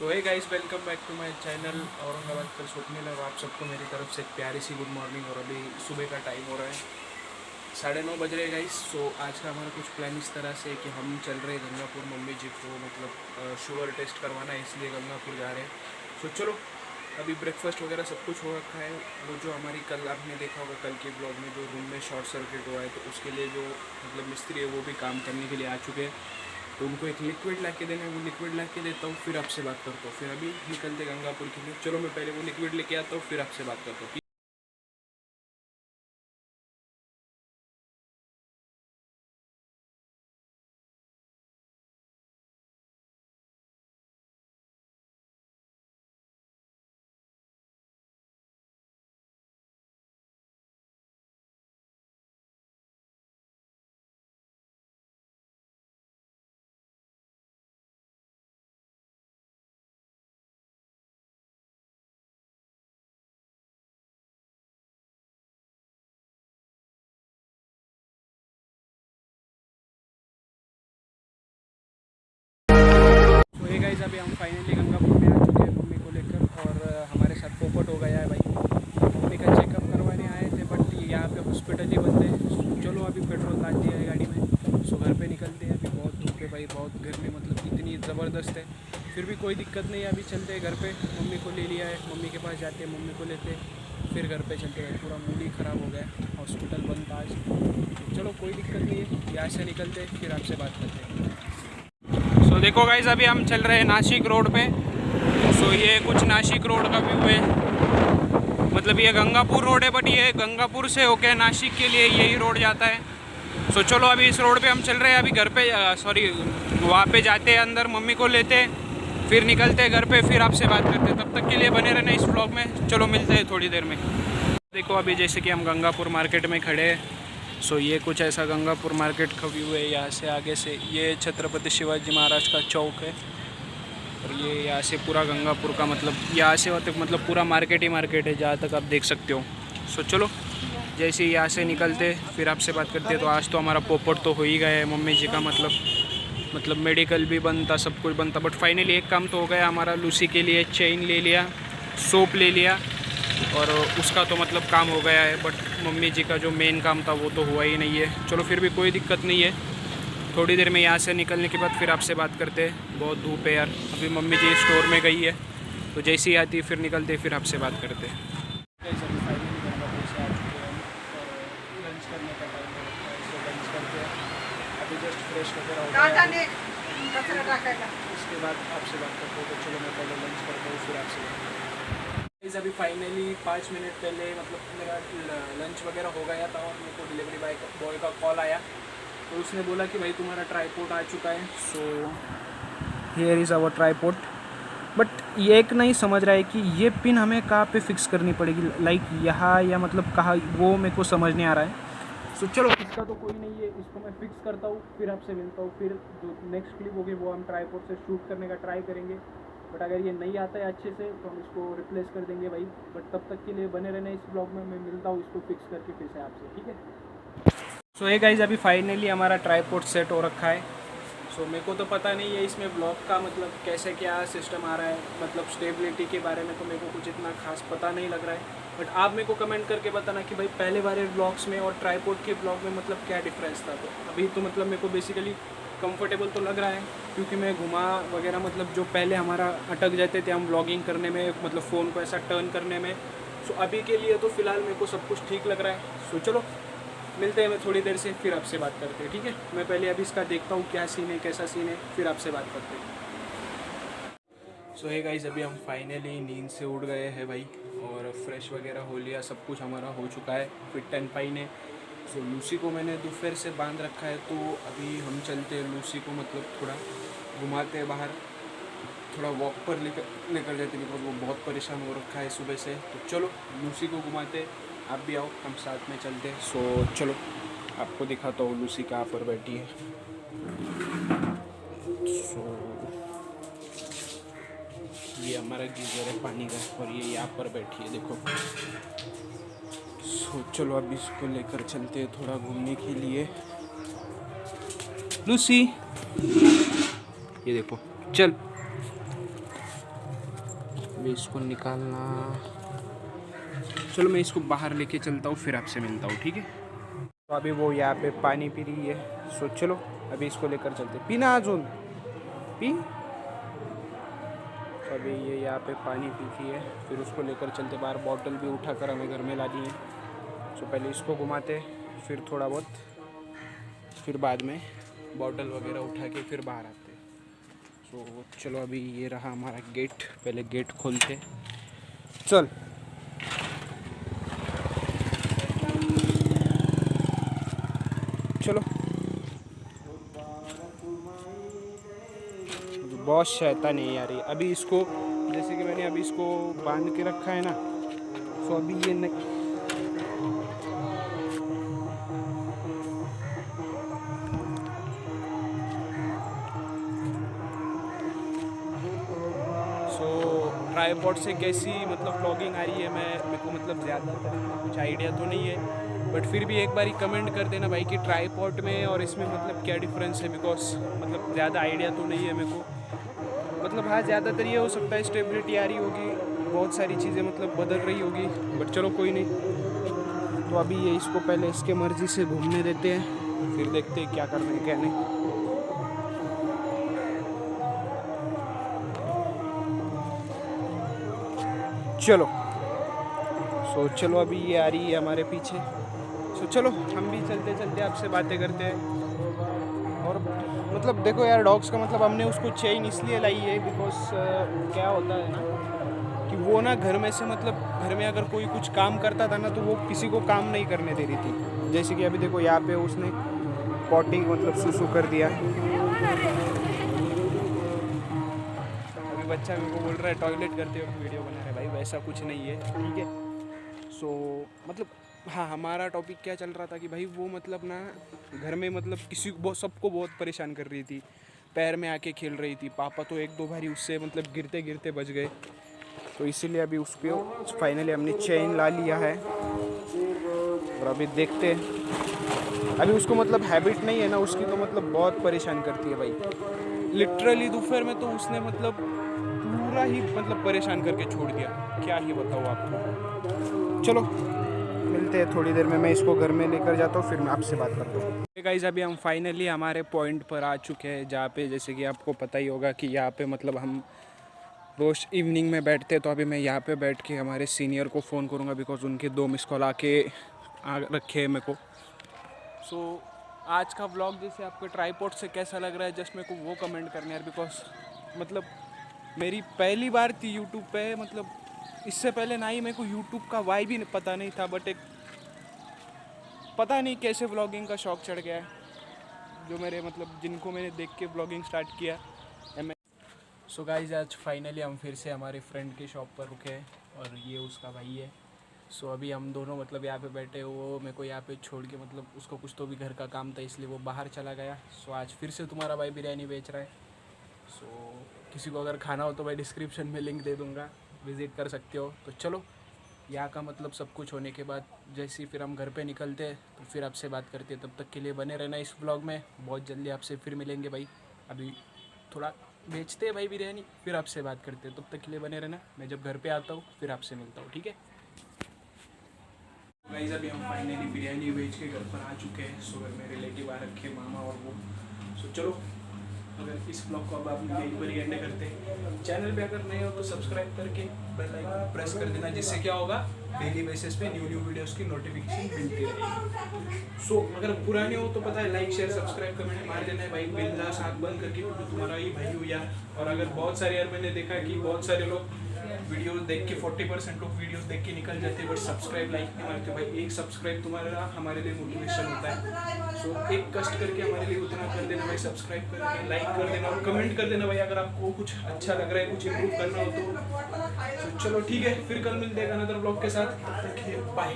So hey guys, welcome back to my channel Aurangabad कल स्वप्निल। और आप सबको मेरी तरफ से एक प्यारी सी गुड मॉर्निंग। और अभी सुबह का टाइम हो रहा है, 9:30 बज रहे गाइस। सो आज का हमारा कुछ प्लान इस तरह से कि हम चल रहे हैं गंगापुर। मम्मी जी को मतलब शुगर टेस्ट करवाना है, इसलिए गंगापुर जा रहे हैं। सो चलो, अभी ब्रेकफास्ट वगैरह सब कुछ हो रखा है। वो जो हमारी कल आपने देखा होगा कल के ब्लॉग में, जो रूम में शॉर्ट सर्किट हुआ है, तो उसके लिए जो मतलब मिस्त्री है वो भी काम करने के लिए आ चुके हैं। तो उनको एक लिक्विड ला के देना है, वो लिक्विड ला के देता हूँ, फिर आपसे बात करता हूँ। फिर अभी निकलते गंगापुर के लिए। चलो मैं पहले वो लिक्विड लेके आता हूँ, फिर आपसे बात करता हूँ। तो ये गाइस, अभी हम फाइनली गंगापुर में आ चुके हैं मम्मी को लेकर। और हमारे साथ पोपट हो गया है भाई। मम्मी का चेकअप करवाने आए थे, बट यहाँ पे हॉस्पिटल ही बंद है। चलो अभी पेट्रोल डाल दिया है गाड़ी में, सो घर पे निकलते हैं। अभी बहुत धूप है भाई, बहुत गर्मी मतलब इतनी ज़बरदस्त है। फिर भी कोई दिक्कत नहीं है, अभी चलते हैं घर पे। मम्मी को ले लिया है, मम्मी के पास जाते हैं, मम्मी को लेते हैं, फिर घर पे चलते हैं। पूरा मूड ही ख़राब हो गया, हॉस्पिटल बंद था आज। चलो कोई दिक्कत नहीं है, यहाँ से निकलते हैं, फिर आपसे बात करते हैं। सो देखो गाइस, अभी हम चल रहे हैं नासिक रोड पे। सो ये कुछ नासिक रोड का व्यू है। मतलब ये गंगापुर रोड है, बट ये गंगापुर से होके नासिक के लिए यही रोड जाता है। सो चलो अभी इस रोड पे हम चल रहे हैं। अभी घर पे वहाँ पे जाते हैं, अंदर मम्मी को लेते हैं, फिर निकलते हैं घर पे, फिर आपसे बात करते हैं। तब तक के लिए बने रहना इस व्लॉग में। चलो मिलते हैं थोड़ी देर में। देखो अभी जैसे कि हम गंगापुर मार्केट में खड़े हैं। सो ये कुछ ऐसा गंगापुर मार्केट का व्यू है। यहाँ से आगे से ये छत्रपति शिवाजी महाराज का चौक है। और ये यहाँ से पूरा गंगापुर का मतलब यहाँ से तक मतलब पूरा मार्केट ही मार्केट है, जहाँ तक आप देख सकते हो। सो चलो जैसे यहाँ से निकलते फिर आपसे बात करते हैं। तो आज तो हमारा पोपट तो हो ही गया है मम्मी जी का। मतलब मेडिकल भी बंद था, सब कुछ बंद था, बट फाइनली एक काम तो हो गया हमारा। लूसी के लिए चेन ले लिया, सोप ले लिया, और उसका तो मतलब काम हो गया है। बट मम्मी जी का जो मेन काम था वो तो हुआ ही नहीं है। चलो फिर भी कोई दिक्कत नहीं है। थोड़ी देर में यहाँ से निकलने के बाद फिर आपसे बात करते हैं। बहुत धूप है यार। अभी मम्मी जी स्टोर में गई है, तो जैसे ही आती है फिर निकलते फिर आपसे बात करते हैं। लंच करने का टाइम हो रखा है, सो लंच करते हैं। अभी जस्ट फ्रेश वगैरह हो गया, उसके बाद आपसे बात करते हैं। तो चलो मैं पहले लंच करता हूँ, फिर आपसे बात करता हूँ। अभी फाइनली 5 मिनट पहले मतलब मेरा लंच वगैरह हो गया था, और मेरे को डिलीवरी बॉय का कॉल आया। तो उसने बोला कि भाई तुम्हारा ट्राईपोड आ चुका है। So here is our tripod. But ये एक नहीं समझ रहा है कि ये पिन हमें कहाँ पे फिक्स करनी पड़ेगी, लाइक यहाँ या मतलब कहाँ, वो मेरे को समझ नहीं आ रहा है। सो चलो इसका तो कोई नहीं है, इसको मैं फिक्स करता हूँ, फिर आपसे मिलता हूँ। फिर जो नेक्स्ट क्लिप होगी वो हम ट्राईपोड से शूट करने का ट्राई करेंगे। बट अगर ये नहीं आता है अच्छे से तो हम इसको रिप्लेस कर देंगे भाई। बट तब तक के लिए बने रहना इस ब्लॉग में। मैं मिलता हूँ इसको फिक्स करके फिर से आपसे, ठीक है। सो ये गाइज, अभी फाइनली हमारा ट्राईपोड सेट हो रखा है। सो मेरे को तो पता नहीं है इसमें ब्लॉग का मतलब कैसे क्या सिस्टम आ रहा है, मतलब स्टेबिलिटी के बारे में तो मेरे को कुछ इतना खास पता नहीं लग रहा है। बट आप मेरे को कमेंट करके बताना कि भाई पहले वाले ब्लॉग्स में और ट्राईपोड के ब्लॉग में मतलब क्या डिफरेंस था। तो अभी तो मतलब मेरे को बेसिकली कंफर्टेबल तो लग रहा है, क्योंकि मैं घुमा वगैरह मतलब जो पहले हमारा अटक जाते थे हम ब्लॉगिंग करने में, मतलब फ़ोन को ऐसा टर्न करने में। सो अभी के लिए तो फ़िलहाल मेरे को सब कुछ ठीक लग रहा है। सो चलो मिलते हैं मैं थोड़ी देर से, फिर आपसे बात करते हैं, ठीक है। मैं पहले अभी इसका देखता हूँ क्या सीन है, कैसा सीन है, फिर आपसे बात करते हैं। सो हे गाइस, अभी हम फाइनली नींद से उठ गए हैं भाई, और फ्रेश वगैरह हो लिया, सब कुछ हमारा हो चुका है फिट एंड फाइन है। सो लूसी को मैंने दोपहर से बांध रखा है, तो अभी हम चलते हैं लूसी को मतलब थोड़ा घुमाते हैं बाहर, थोड़ा वॉक पर लेकर जाते, बिकॉज वो बहुत परेशान हो रखा है सुबह से। तो चलो लूसी को घुमाते, आप भी आओ, हम साथ में चलते हैं। सो चलो आपको दिखाता हूँ लूसी कहाँ पर बैठी है। सो ये हमारा गीज़र है पानी का, और ये यहाँ पर बैठी है देखो। सो चलो अभी इसको लेकर चलते हैं थोड़ा घूमने के लिए। लूसी ये देखो, चल अभी इसको निकालना, चलो मैं इसको बाहर लेके चलता हूँ, फिर आपसे मिलता हूँ, ठीक है। तो अभी वो यहाँ पे पानी पी रही है, सो चलो अभी इसको लेकर चलते। पीना अजून पी। तो अभी ये यहाँ पे पानी पी रही है, फिर उसको लेकर चलते बाहर। बॉटल भी उठा कर हमें घर में लानी है। सो पहले इसको घुमाते, फिर थोड़ा बहुत, फिर बाद में बॉटल वगैरह उठा के फिर बाहर आते। सो चलो अभी ये रहा हमारा गेट, पहले गेट खोलते। चल चलो। बहुत शैतान है यार ये। अभी इसको जैसे कि मैंने अभी इसको बांध के रखा है ना, सो अभी ये नहीं, ट्राइपॉड से कैसी मतलब व्लॉगिंग आ रही है, मेरे को मतलब ज़्यादा कुछ आइडिया तो नहीं है, बट फिर भी एक बार ही कमेंट कर देना भाई कि ट्राइपॉड में और इसमें मतलब क्या डिफरेंस है, बिकॉज मतलब ज़्यादा आइडिया तो नहीं है मेरे को। मतलब हाँ, ज़्यादातर ये हो सकता है स्टेबिलिटी आ रही होगी, बहुत सारी चीज़ें मतलब बदल रही होगी, बट चलो कोई नहीं। तो अभी ये इसको पहले इसके मर्ज़ी से घूमने देते हैं, फिर देखते हैं क्या करना है क्या नहीं। चलो चलो अभी ये आ रही है हमारे पीछे। चलो हम भी चलते चलते आपसे बातें करते हैं। और मतलब देखो यार, डॉग्स का मतलब हमने उसको चेन इसलिए लाई है बिकॉज क्या होता है ना कि वो ना घर में से मतलब घर में अगर कोई कुछ काम करता था ना तो वो किसी को काम नहीं करने दे रही थी। जैसे कि अभी देखो यहाँ पे उसने पॉटी मतलब सुसु कर दिया। अभी बच्चा मेरे को बोल रहा है टॉयलेट करते वक्त वीडियो बना रहा है। भाई वैसा कुछ नहीं है, ठीक है। मतलब हाँ, हमारा टॉपिक क्या चल रहा था कि भाई वो मतलब ना घर में मतलब किसी को सबको बहुत परेशान कर रही थी, पैर में आके खेल रही थी। पापा तो एक दो बारी उससे मतलब गिरते गिरते बच गए, तो इसीलिए अभी उसको फाइनली हमने चेन ला लिया है। और अभी देखते हैं, अभी उसको मतलब हैबिट नहीं है ना उसकी, तो मतलब बहुत परेशान करती है भाई। लिटरली दोपहर में तो उसने मतलब पूरा ही मतलब परेशान करके छोड़ दिया, क्या ही बताऊँ आपको। चलो मिलते हैं थोड़ी देर में, मैं इसको घर में लेकर जाता हूँ, फिर मैं आपसे बात करता हूँ। गाइस अभी हम फाइनली हमारे पॉइंट पर आ चुके हैं, जहाँ पे जैसे कि आपको पता ही होगा कि यहाँ पे मतलब हम रोज़ इवनिंग में बैठते हैं। तो अभी मैं यहाँ पे बैठ के हमारे सीनियर को फ़ोन करूँगा, बिकॉज उनके 2 मिस कॉल आके आ रखे हैं मेरे को। आज का व्लॉग जैसे आपके ट्राइपॉड से कैसा लग रहा है, जस्ट मेरे को वो कमेंट करना है, बिकॉज मतलब मेरी पहली बार थी यूट्यूब पे। मतलब इससे पहले ना ही मेरे को यूट्यूब का वाई भी पता नहीं था, बट एक पता नहीं कैसे व्लॉगिंग का शौक़ चढ़ गया है, जो मेरे मतलब जिनको मैंने देख के व्लॉगिंग स्टार्ट किया। सो गाइस आज फाइनली हम फिर से हमारे फ्रेंड की शॉप पर रुके हैं, और ये उसका भाई है। अभी हम दोनों मतलब यहाँ पे बैठे, वो मेरे को यहाँ पे छोड़ के मतलब उसको कुछ तो भी घर का काम था, इसलिए वो बाहर चला गया। आज फिर से तुम्हारा भाई बिरयानी बेच रहा है। किसी को अगर खाना हो तो भाई डिस्क्रिप्शन में लिंक दे दूँगा, विज़िट कर सकते हो। तो चलो यहाँ का मतलब सब कुछ होने के बाद जैसे ही फिर हम घर पे निकलते हैं तो फिर आपसे बात करते हैं। तब तक के लिए बने रहना इस ब्लॉग में, बहुत जल्दी आपसे फिर मिलेंगे भाई। अभी थोड़ा बेचते हैं भाई बिरयानी, फिर आपसे बात करते हैं। तब तक के लिए बने रहना, मैं जब घर पे आता हूँ फिर आपसे मिलता हूँ, ठीक है गाइस। अभी हम फाइनली बिरयानी बेच के घर पर आ चुके हैं। घर में रिलेटिव आ रखे, मामा और वो। चलो अगर इस ब्लॉग को अब आप यहीं पर ही एंड करते हैं। चैनल पे अगर नए हो तो सब्सक्राइब करके बेल आइकन प्रेस कर देना, जिससे क्या होगा डेली बेसिस पे न्यू वीडियोस की नोटिफिकेशन मिलती रहेगी। अगर पुराने हो तो पता है लाइक शेयर सब्सक्राइब कमेंट मार देना है भाई, बिंदास आँख बंद करके, क्योंकि तुम्हारा ही भाई हो यार। और अगर बहुत सारे यार मैंने देखा कि बहुत सारे लोग वीडियोस देख के 40% लोग वीडियोस देख के निकल जाते हैं, बट सब्सक्राइब लाइक नहीं मारते भाई। एक सब्सक्राइब तुम्हारा हमारे लिए मोटिवेशन होता है। एक कष्ट करके हमारे लिए उतना कर देना भाई, सब्सक्राइब कर देना, लाइक कर देना और कमेंट कर देना भाई, अगर आपको कुछ अच्छा लग रहा है, कुछ इंप्रूव करना हो तो। चलो ठीक है, फिर कल मिलते हैं अनदर ब्लॉग के साथ। तब तक के लिए बाय।